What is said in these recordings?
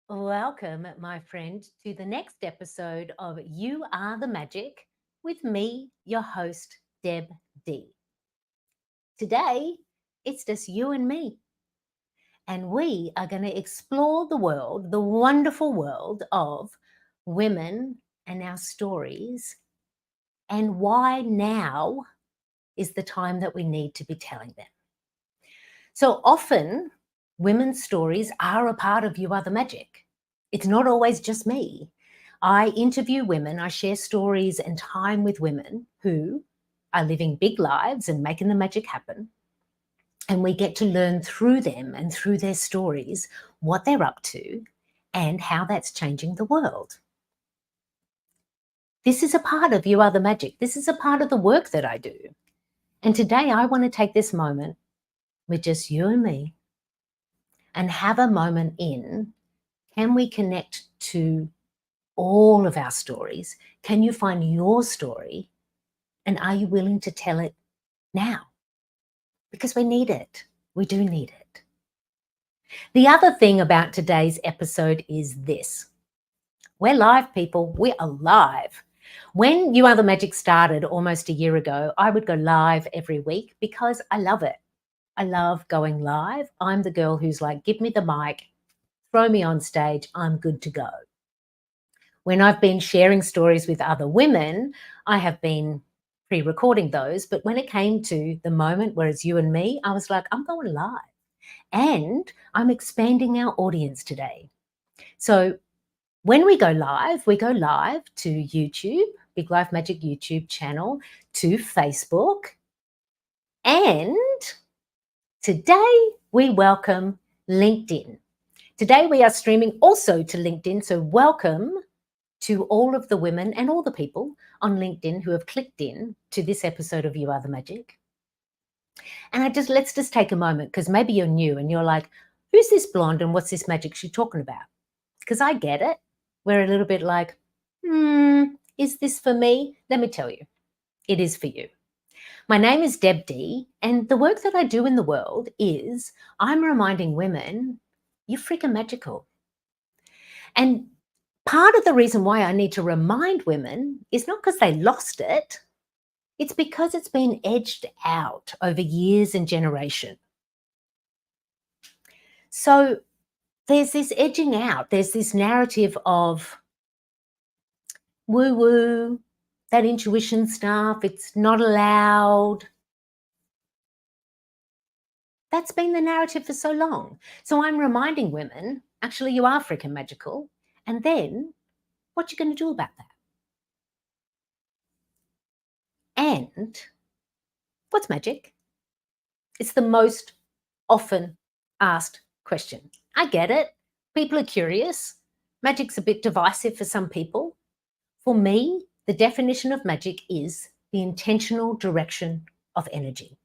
Welcome, my friend, to the next episode of You Are the Magic with me, your host, Deb D. Today, it's just you and me, and we are going to explore the world, the wonderful world of women and our stories, and why now is the time that we need to be telling them. So often, women's stories are a part of You Are the Magic. It's not always just me. I interview women, I share stories and time with women who are living big lives and making the magic happen. And we get to learn through them and through their stories what they're up to and how that's changing the world. This is a part of You Are the Magic. This is a part of the work that I do. And today I want to take this moment with just you and me and have a moment in. Can we connect to all of our stories? Can you find your story? And are you willing to tell it now? Because we need it. We do need it. The other thing about today's episode is this. We're live, people. We're alive. When You Are the Magic started almost a year ago, I would go live every week because I love it. I love going live. I'm the girl who's like, give me the mic, throw me on stage, I'm good to go. When I've been sharing stories with other women, I have been pre-recording those. But when it came to the moment where it's you and me, I was like, I'm going live. And I'm expanding our audience today. So when we go live to YouTube, Big Life Magic YouTube channel, to Facebook. And today we welcome LinkedIn. Today we are streaming also to LinkedIn. So welcome to all of the women and all the people on LinkedIn who have clicked in to this episode of You Are the Magic. And let's just take a moment, because maybe you're new and you're like, who's this blonde and what's this magic she's talking about? Because I get it. We're a little bit like, is this for me? Let me tell you, it is for you. My name is Deb D, and the work that I do in the world is I'm reminding women, you're freaking magical. And part of the reason why I need to remind women is not because they lost it. It's because it's been edged out over years and generation. So there's this edging out. There's this narrative of woo-woo, that intuition stuff, it's not allowed. That's been the narrative for so long. So I'm reminding women, actually, you are freaking magical. And then what you going to do about that? And what's magic? It's the most often asked question. I get it. People are curious. Magic's a bit divisive for some people. For me, the definition of magic is the intentional direction of energy.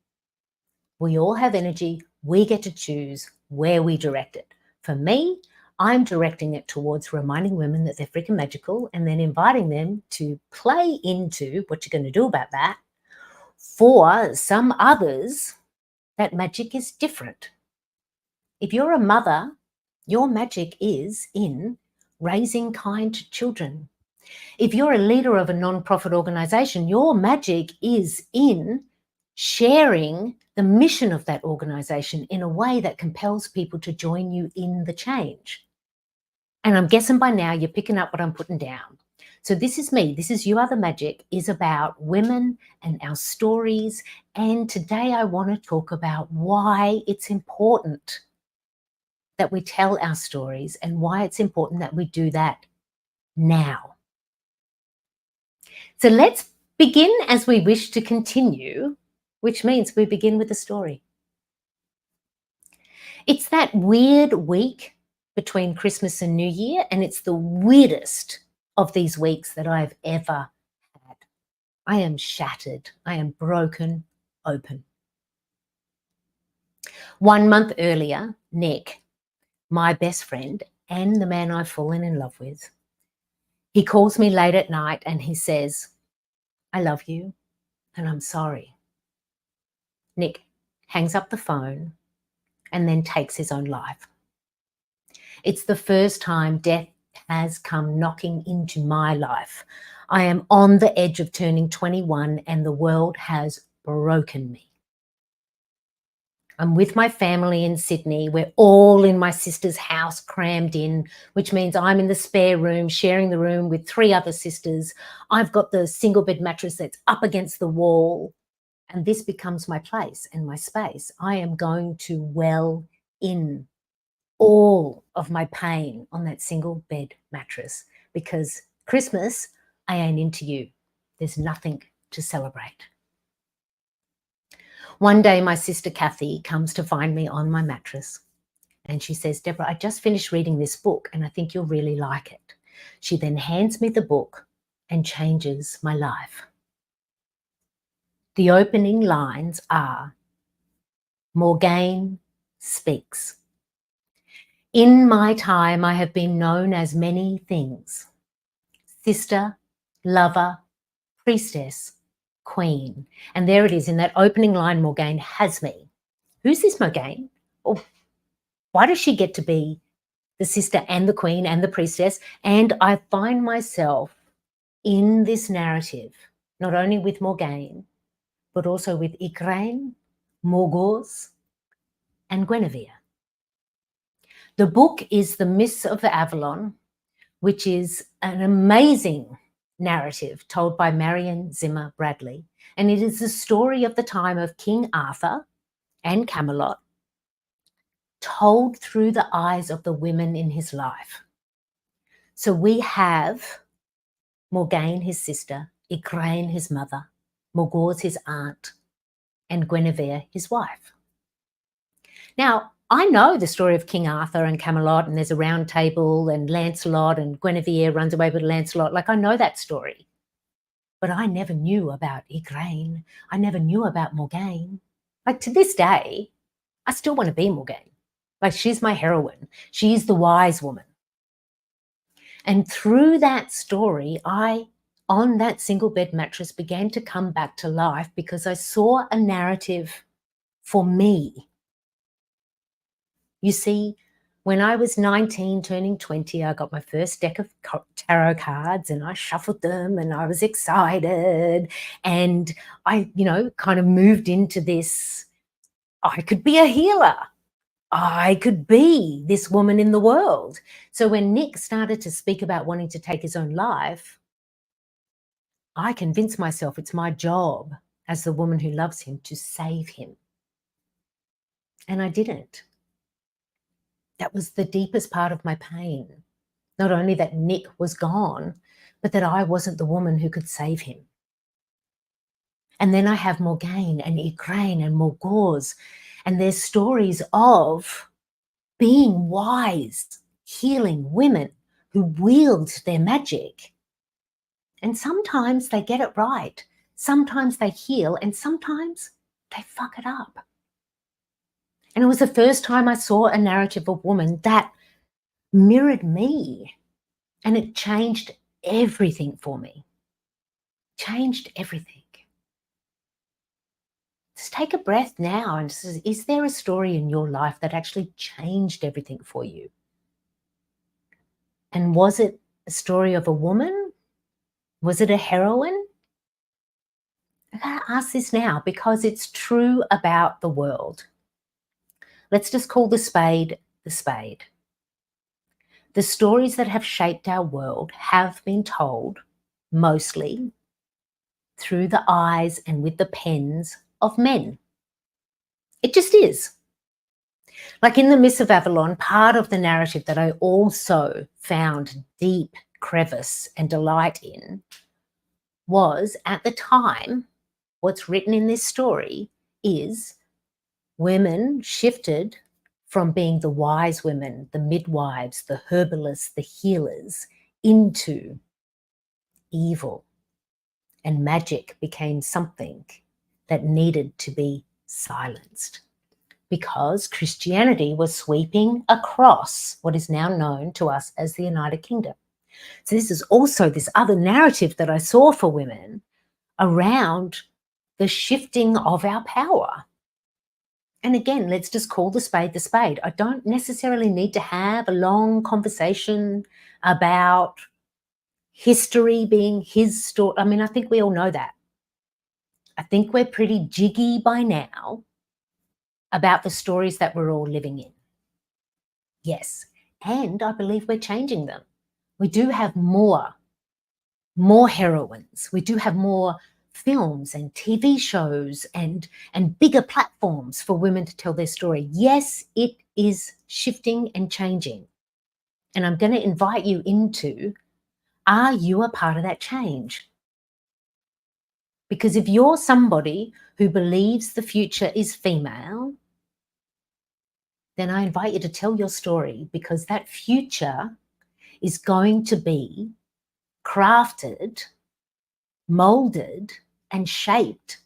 We all have energy. We get to choose where we direct it. For me, I'm directing it towards reminding women that they're freaking magical and then inviting them to play into what you're going to do about that. For some others, that magic is different. If you're a mother, your magic is in raising kind children. If you're a leader of a non-profit organization, your magic is in sharing the mission of that organization in a way that compels people to join you in the change. And I'm guessing by now you're picking up what I'm putting down. So this is me. This is You Are the Magic, is about women and our stories. And today I want to talk about why it's important that we tell our stories and why it's important that we do that now. So let's begin as we wish to continue, which means we begin with a story. It's that weird week between Christmas and New Year, and it's the weirdest of these weeks that I've ever had. I am shattered. I am broken open. 1 month earlier, Nick, my best friend and the man I've fallen in love with, he calls me late at night and he says, I love you and I'm sorry. Nick hangs up the phone and then takes his own life. It's the first time death has come knocking into my life. I am on the edge of turning 21 and the world has broken me. I'm with my family in Sydney. We're all in my sister's house, crammed in, which means I'm in the spare room, sharing the room with 3 other sisters. I've got the single bed mattress that's up against the wall, and this becomes my place and my space. I am going to well in all of my pain on that single bed mattress because Christmas, I ain't into you. There's nothing to celebrate. One day, my sister Kathy comes to find me on my mattress and she says, Deborah, I just finished reading this book and I think you'll really like it. She then hands me the book and changes my life. The opening lines are, Morgane speaks. In my time, I have been known as many things. Sister, lover, priestess, queen. And there it is in that opening line, Morgane has me. Who's this Morgane? Oh, why does she get to be the sister and the queen and the priestess? And I find myself in this narrative, not only with Morgane, but also with Igraine, Morgause, and Guinevere. The book is The Mists of Avalon, which is an amazing narrative told by Marion Zimmer Bradley. And it is the story of the time of King Arthur and Camelot, told through the eyes of the women in his life. So we have Morgane, his sister, Igraine, his mother, Morgause, his aunt, and Guinevere, his wife. Now, I know the story of King Arthur and Camelot, and there's a round table, and Lancelot and Guinevere runs away with Lancelot. Like, I know that story. But I never knew about Igraine. I never knew about Morgane. Like, to this day, I still want to be Morgane. Like, she's my heroine. She's the wise woman. And through that story, I, on that single bed mattress, began to come back to life because I saw a narrative for me. You see, when I was 19, turning 20, I got my first deck of tarot cards and I shuffled them and I was excited. And I, kind of moved into this, I could be a healer. I could be this woman in the world. So when Nick started to speak about wanting to take his own life, I convinced myself it's my job as the woman who loves him to save him. And I didn't. That was the deepest part of my pain. Not only that Nick was gone, but that I wasn't the woman who could save him. And then I have Morgane and Igraine and Morgause, and their stories of being wise, healing women who wield their magic. And sometimes they get it right. Sometimes they heal, and sometimes they fuck it up. And it was the first time I saw a narrative of woman that mirrored me. And it changed everything for me. Changed everything. Just take a breath now and say, is there a story in your life that actually changed everything for you? And was it a story of a woman? Was it a heroine? I gotta ask this now because it's true about the world. Let's just call the spade the spade. The stories that have shaped our world have been told mostly through the eyes and with the pens of men. It just is. Like in The Mists of Avalon, part of the narrative that I also found deep crevice and delight in was, at the time, what's written in this story is women shifted from being the wise women, the midwives, the herbalists, the healers, into evil. And magic became something that needed to be silenced because Christianity was sweeping across what is now known to us as the United Kingdom. So this is also this other narrative that I saw for women around the shifting of our power. And again, let's just call the spade the spade. I don't necessarily need to have a long conversation about history being his story. I mean, I think we all know that. I think we're pretty jiggy by now about the stories that we're all living in. Yes. And I believe we're changing them. We do have more heroines. We do have more films and TV shows and bigger platforms for women to tell their story. Yes, it is shifting and changing. And I'm going to invite you into, are you a part of that change? Because if you're somebody who believes the future is female, then I invite you to tell your story, because that future is going to be crafted, molded, and shaped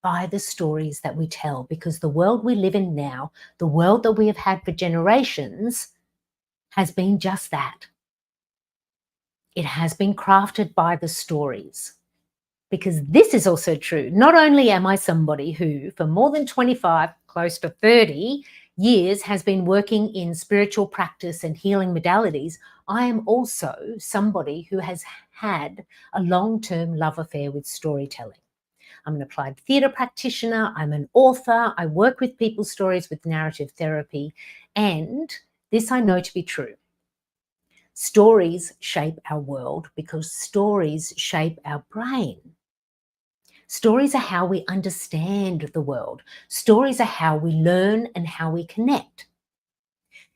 by the stories that we tell. Because the world we live in now, the world that we have had for generations, has been just that. It has been crafted by the stories. Because this is also true. Not only am I somebody who, for more than 25, close to 30 years, has been working in spiritual practice and healing modalities, I am also somebody who has had a long-term love affair with storytelling. I'm an applied theatre practitioner. I'm an author. I work with people's stories with narrative therapy. And this I know to be true. Stories shape our world because stories shape our brain. Stories are how we understand the world. Stories are how we learn and how we connect.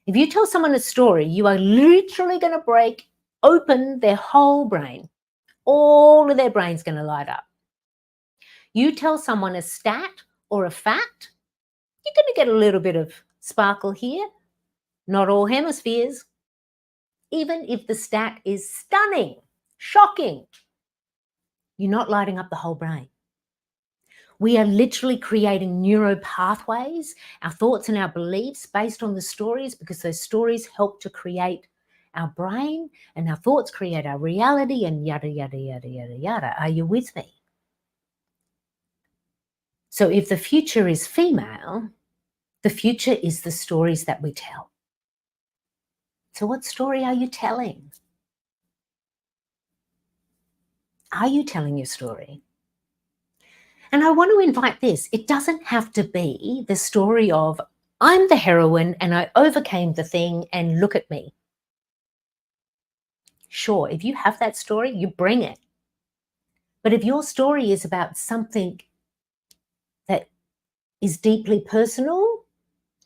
If you tell someone a story, you are literally going to break open their whole brain. All of their brain's going to light up. You tell someone a stat or a fact, you're going to get a little bit of sparkle here. Not all hemispheres. Even if the stat is stunning, shocking, you're not lighting up the whole brain. We are literally creating neuro pathways, our thoughts and our beliefs based on the stories, because those stories help to create our brain, and our thoughts create our reality, and yada, yada, yada, yada, yada. Are you with me? So if the future is female, the future is the stories that we tell. So what story are you telling? Are you telling your story? And I want to invite this. It doesn't have to be the story of, I'm the heroine and I overcame the thing and look at me. Sure, if you have that story, you bring it. But if your story is about something that is deeply personal,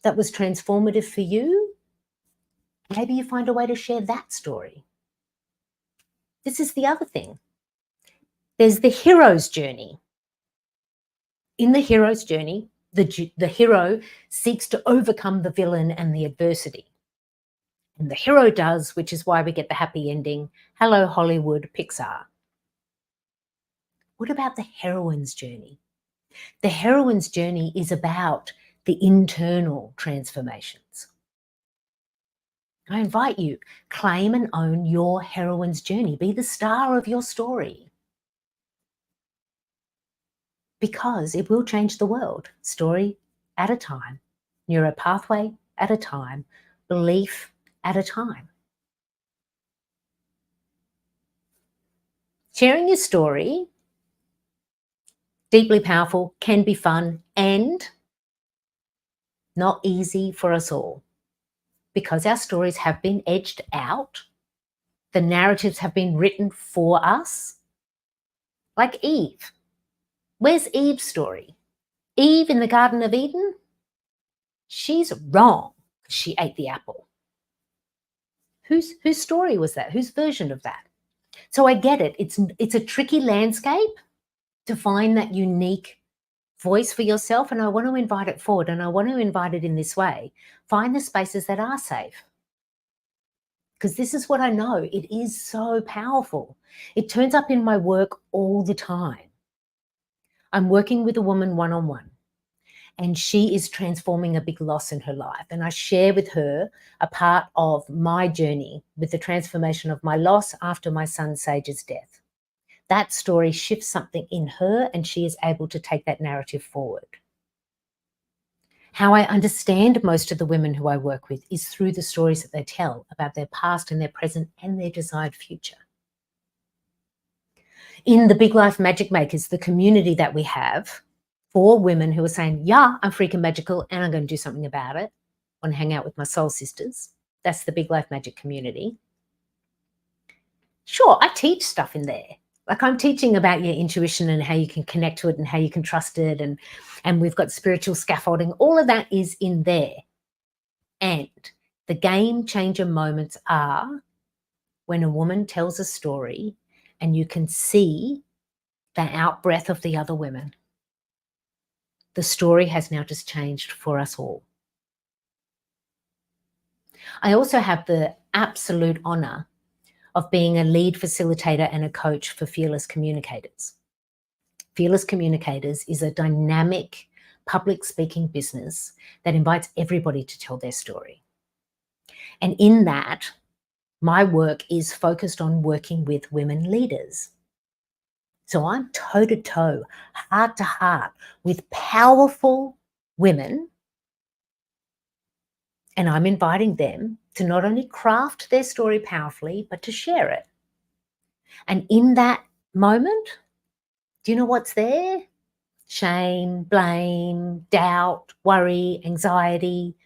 that was transformative for you, maybe you find a way to share that story. This is the other thing. There's the hero's journey. In the hero's journey, the hero seeks to overcome the villain and the adversity. And the hero does, which is why we get the happy ending. Hello, Hollywood, Pixar. What about the heroine's journey? The heroine's journey is about the internal transformations. I invite you, claim and own your heroine's journey. Be the star of your story. Because it will change the world, story at a time, neuropathway at a time, belief at a time. Sharing your story, deeply powerful, can be fun and not easy for us all, because our stories have been edged out. The narratives have been written for us. Like Eve. Where's Eve's story? Eve in the Garden of Eden? She's wrong. She ate the apple. Whose story was that? Whose version of that? So I get it. It's a tricky landscape to find that unique voice for yourself, and I want to invite it forward, and I want to invite it in this way. Find the spaces that are safe. Because this is what I know. It is so powerful. It turns up in my work all the time. I'm working with a woman one-on-one, and she is transforming a big loss in her life. And I share with her a part of my journey with the transformation of my loss after my son Sage's death. That story shifts something in her, and she is able to take that narrative forward. How I understand most of the women who I work with is through the stories that they tell about their past and their present and their desired future. In the Big Life Magic Makers, the community that we have for women who are saying, yeah, I'm freaking magical and I'm going to do something about it, I want to hang out with my soul sisters. That's the Big Life Magic community. Sure, I teach stuff in there. Like I'm teaching about your intuition and how you can connect to it and how you can trust it. And we've got spiritual scaffolding. All of that is in there. And the game changer moments are when a woman tells a story and you can see the out-breath of the other women. The story has now just changed for us all. I also have the absolute honor of being a lead facilitator and a coach for Fearless Communicators. Fearless Communicators is a dynamic public speaking business that invites everybody to tell their story. And in that, my work is focused on working with women leaders. So I'm toe to toe, heart to heart with powerful women. And I'm inviting them to not only craft their story powerfully, but to share it. And in that moment, do you know what's there? Shame, blame, doubt, worry, anxiety,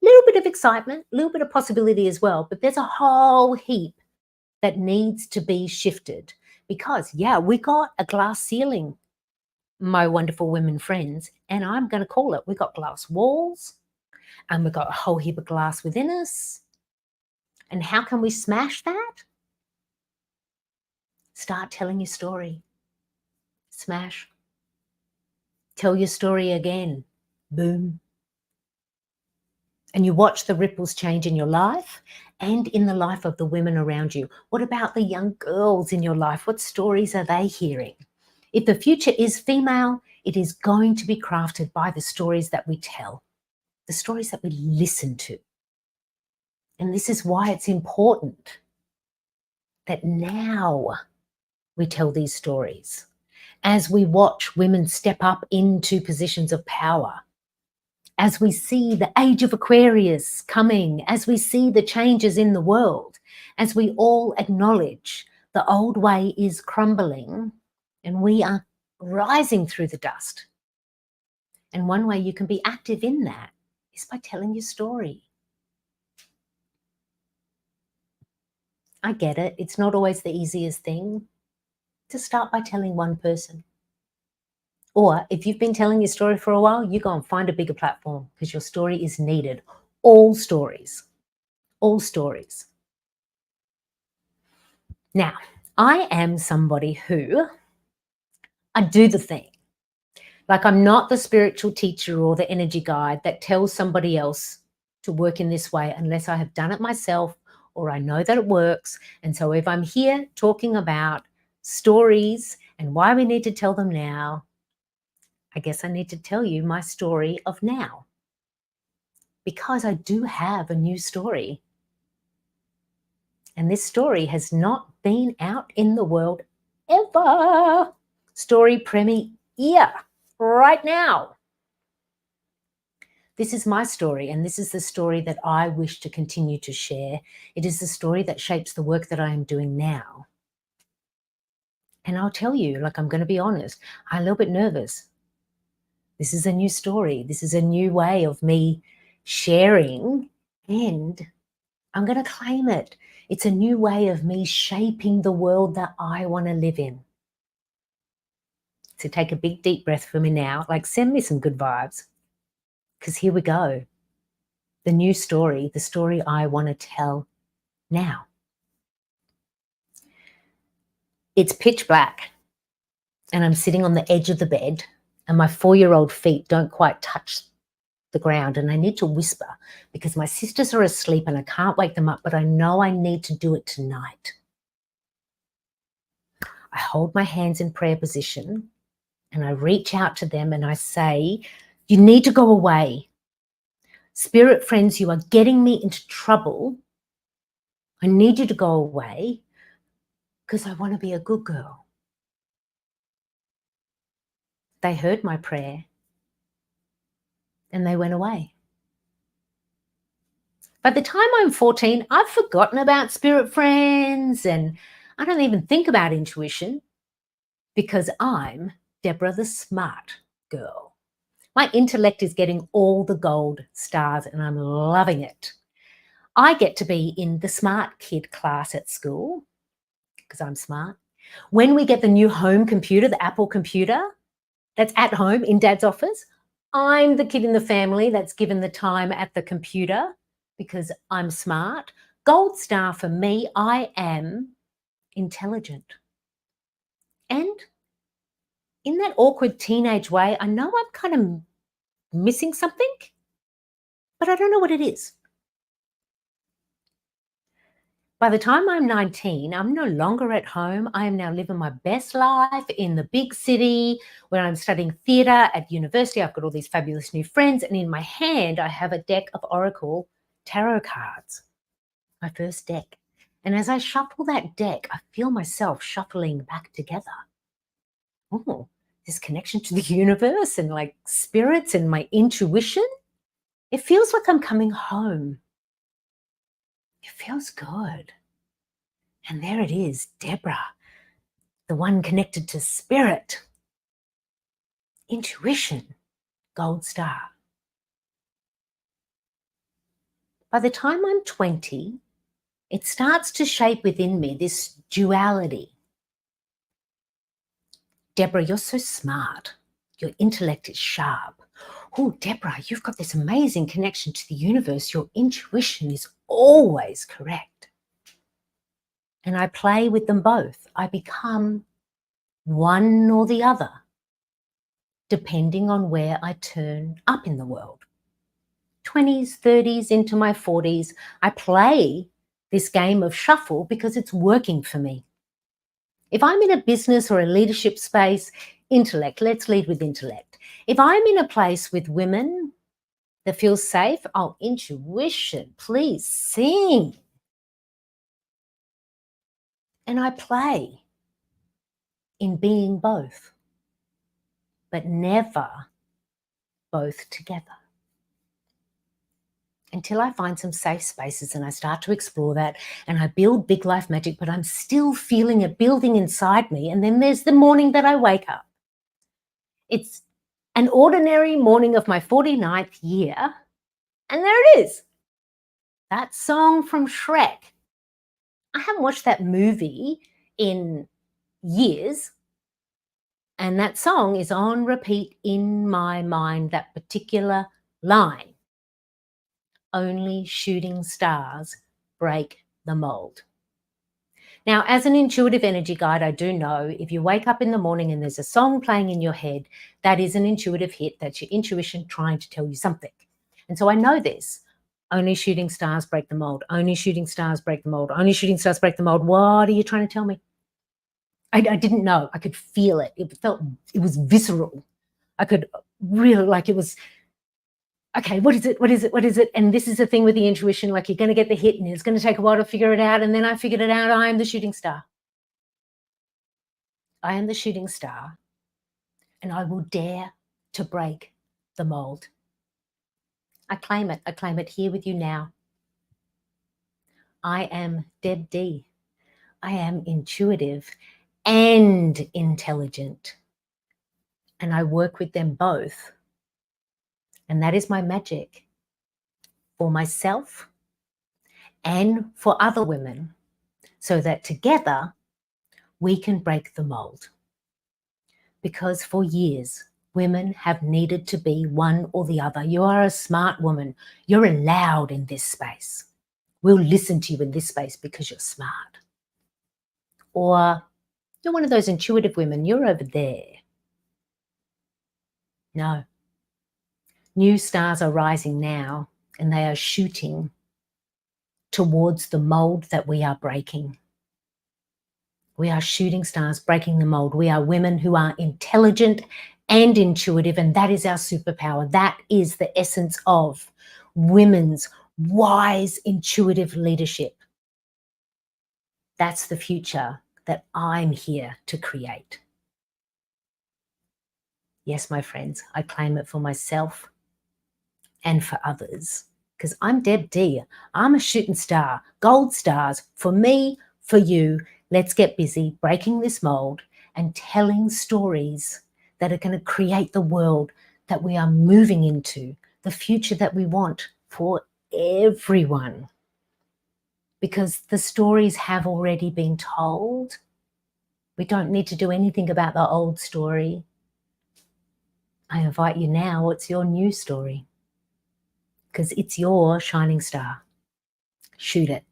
a little bit of excitement, a little bit of possibility as well. But there's a whole heap that needs to be shifted because, yeah, we got a glass ceiling, my wonderful women friends, and I'm going to call it, we got glass walls and we've got a whole heap of glass within us. And how can we smash that? Start telling your story. Smash. Tell your story again. Boom. And you watch the ripples change in your life and in the life of the women around you. What about the young girls in your life? What stories are they hearing? If the future is female, it is going to be crafted by the stories that we tell, the stories that we listen to. And this is why it's important that now we tell these stories as we watch women step up into positions of power, as we see the age of Aquarius coming, as we see the changes in the world, as we all acknowledge the old way is crumbling and we are rising through the dust. And one way you can be active in that is by telling your story. I get it. It's not always the easiest thing to start by telling one person. Or if you've been telling your story for a while, you go and find a bigger platform because your story is needed. All stories. All stories. Now, I am somebody who I do the thing. Like I'm not the spiritual teacher or the energy guide that tells somebody else to work in this way unless I have done it myself or I know that it works. And so if I'm here talking about stories and why we need to tell them now, I guess I need to tell you my story of now. Because I do have a new story. And this story has not been out in the world ever. Story premiere right now. This is my story, and this is the story that I wish to continue to share. It is the story that shapes the work that I am doing now. And I'll tell you, like I'm going to be honest, I'm a little bit nervous. This is a new story. This is a new way of me sharing, and I'm going to claim it. It's a new way of me shaping the world that I want to live in. So take a big, deep breath for me now. Like send me some good vibes. Because here we go. The new story, the story I want to tell now. It's pitch black. And I'm sitting on the edge of the bed. And my 4-year-old feet don't quite touch the ground. And I need to whisper because my sisters are asleep and I can't wake them up. But I know I need to do it tonight. I hold my hands in prayer position. And I reach out to them and I say, you need to go away. Spirit friends, you are getting me into trouble. I need you to go away because I want to be a good girl. They heard my prayer. and they went away. By the time I'm 14, I've forgotten about spirit friends and I don't even think about intuition because I'm Deborah the smart girl. My intellect is getting all the gold stars and I'm loving it. I get to be in the smart kid class at school because I'm smart. When we get the new home computer, the Apple computer that's at home in Dad's office, I'm the kid in the family that's given the time at the computer because I'm smart. Gold star for me, I am intelligent. And in that awkward teenage way, I know I'm kind of missing something, but I don't know what it is. By the time I'm 19, I'm no longer at home. I am now living my best life in the big city where I'm studying theatre at university. I've got all these fabulous new friends. And in my hand, I have a deck of Oracle tarot cards, my first deck. And as I shuffle that deck, I feel myself shuffling back together. Oh, this connection to the universe and like spirits and my intuition. It feels like I'm coming home. It feels good. And there it is, Deborah, the one connected to spirit, intuition, gold star. By the time I'm 20, it starts to shape within me this duality. Deborah, you're so smart. Your intellect is sharp. Oh, Deborah, you've got this amazing connection to the universe. Your intuition is always correct. And I play with them both. I become one or the other, depending on where I turn up in the world. 20s, 30s, into my 40s, I play this game of shuffle because it's working for me. If I'm in a business or a leadership space, intellect, let's lead with intellect. If I'm in a place with women that feels safe, oh, intuition, please sing. And I play in being both, but never both together. Until I find some safe spaces and I start to explore that and I build big life magic, but I'm still feeling it building inside me. And then there's the morning that I wake up. It's an ordinary morning of my 49th year. And there it is. That song from Shrek. I haven't watched that movie in years. And that song is on repeat in my mind, that particular line. Only shooting stars break the mold. Now, as an intuitive energy guide, I do know if you wake up in the morning and there's a song playing in your head, that is an intuitive hit. That's your intuition trying to tell you something. And so I know this. Only shooting stars break the mold. Only shooting stars break the mold. Only shooting stars break the mold. What are you trying to tell me? I didn't know. I could feel it. It was visceral. I could really, like, it was, okay, what is it? What is it? What is it? And this is the thing with the intuition, like you're going to get the hit and it's going to take a while to figure it out. And then I figured it out. I am the shooting star. I am the shooting star and I will dare to break the mold. I claim it. I claim it here with you now. I am Deb D. I am intuitive and intelligent. And I work with them both. And that is my magic for myself and for other women, so that together we can break the mold. Because for years, women have needed to be one or the other. You are a smart woman. You're allowed in this space. We'll listen to you in this space because you're smart. Or you're one of those intuitive women. You're over there. No. New stars are rising now, and they are shooting towards the mold that we are breaking. We are shooting stars breaking the mold. We are women who are intelligent and intuitive, and that is our superpower. That is the essence of women's wise, intuitive leadership. That's the future that I'm here to create. Yes, my friends, I claim it for myself and for others. Because I'm Deb D. I'm a shooting star, gold stars for me, for you. Let's get busy breaking this mold and telling stories that are going to create the world that we are moving into, the future that we want for everyone. Because the stories have already been told. We don't need to do anything about the old story. I invite you now, what's your new story? Because it's your shining star. Shoot it.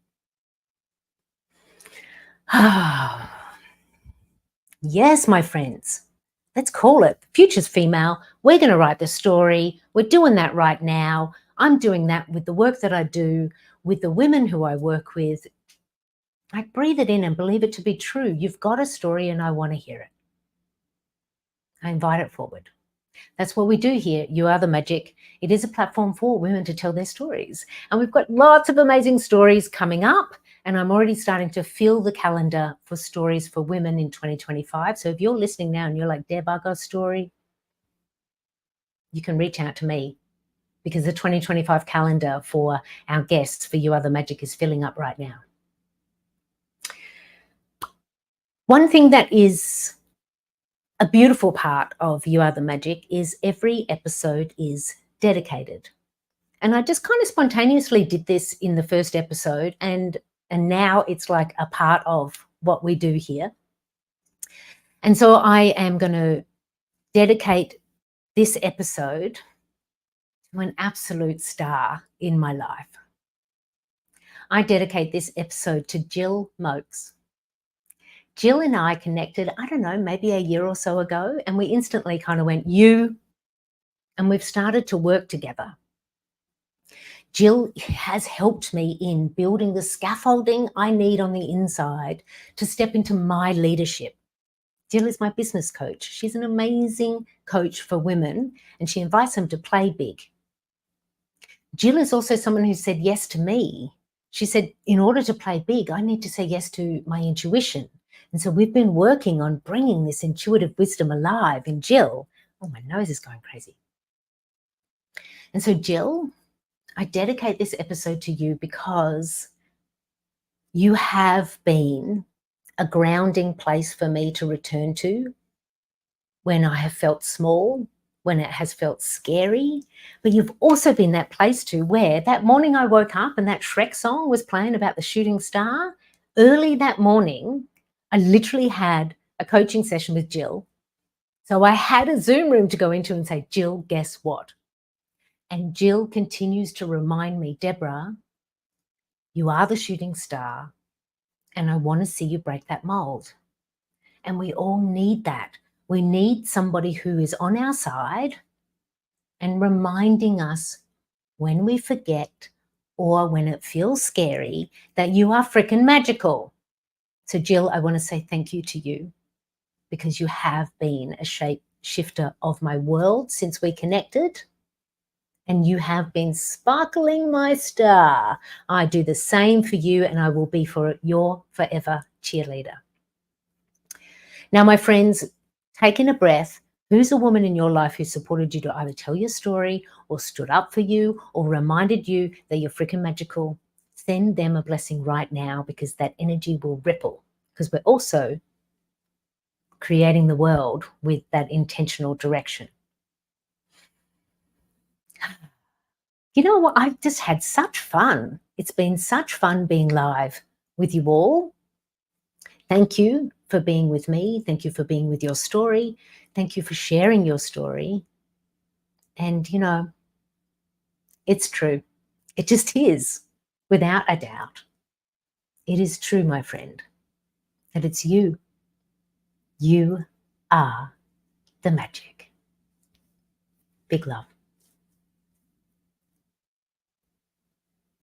Yes, my friends, let's call it. Future's female. We're going to write the story. We're doing that right now. I'm doing that with the work that I do, with the women who I work with. I breathe it in and believe it to be true. You've got a story and I want to hear it. I invite it forward. That's what we do here. You Are the Magic. It is a platform for women to tell their stories. And we've got lots of amazing stories coming up. And I'm already starting to fill the calendar for stories for women in 2025. So if you're listening now and you're like, Deb, I got a story, you can reach out to me, because the 2025 calendar for our guests for You Are the Magic is filling up right now. One thing that is a beautiful part of You Are the Magic is every episode is dedicated. And I just kind of spontaneously did this in the first episode, and now it's like a part of what we do here. And so I am going to dedicate this episode to an absolute star in my life. I dedicate this episode to Jill Mokes. Jill and I connected, I don't know, maybe a year or so ago, and we instantly kind of went, you, and we've started to work together. Jill has helped me in building the scaffolding I need on the inside to step into my leadership. Jill is my business coach. She's an amazing coach for women, and she invites them to play big. Jill is also someone who said yes to me. She said, in order to play big, I need to say yes to my intuition. And so we've been working on bringing this intuitive wisdom alive in Jill. Oh, my nose is going crazy. And so Jill, I dedicate this episode to you because you have been a grounding place for me to return to when I have felt small, when it has felt scary. But you've also been that place too where that morning I woke up and that Shrek song was playing about the shooting star. Early that morning, I literally had a coaching session with Jill. So I had a Zoom room to go into and say, Jill, guess what? And Jill continues to remind me, Deborah, you are the shooting star, and I want to see you break that mold. And we all need that. We need somebody who is on our side and reminding us when we forget or when it feels scary that you are freaking magical. So Jill, I want to say thank you to you, because you have been a shape shifter of my world since we connected. And you have been sparkling my star. I do the same for you, and I will be for your forever cheerleader. Now, my friends, taking a breath, who's a woman in your life who supported you to either tell your story or stood up for you or reminded you that you're freaking magical? Send them a blessing right now, because that energy will ripple, because we're also creating the world with that intentional direction. You know what? I've just had such fun. It's been such fun being live with you all. Thank you for being with me. Thank you for being with your story. Thank you for sharing your story. And, you know, it's true. It just is, without a doubt. It is true, my friend, that it's you. You are the magic. Big love.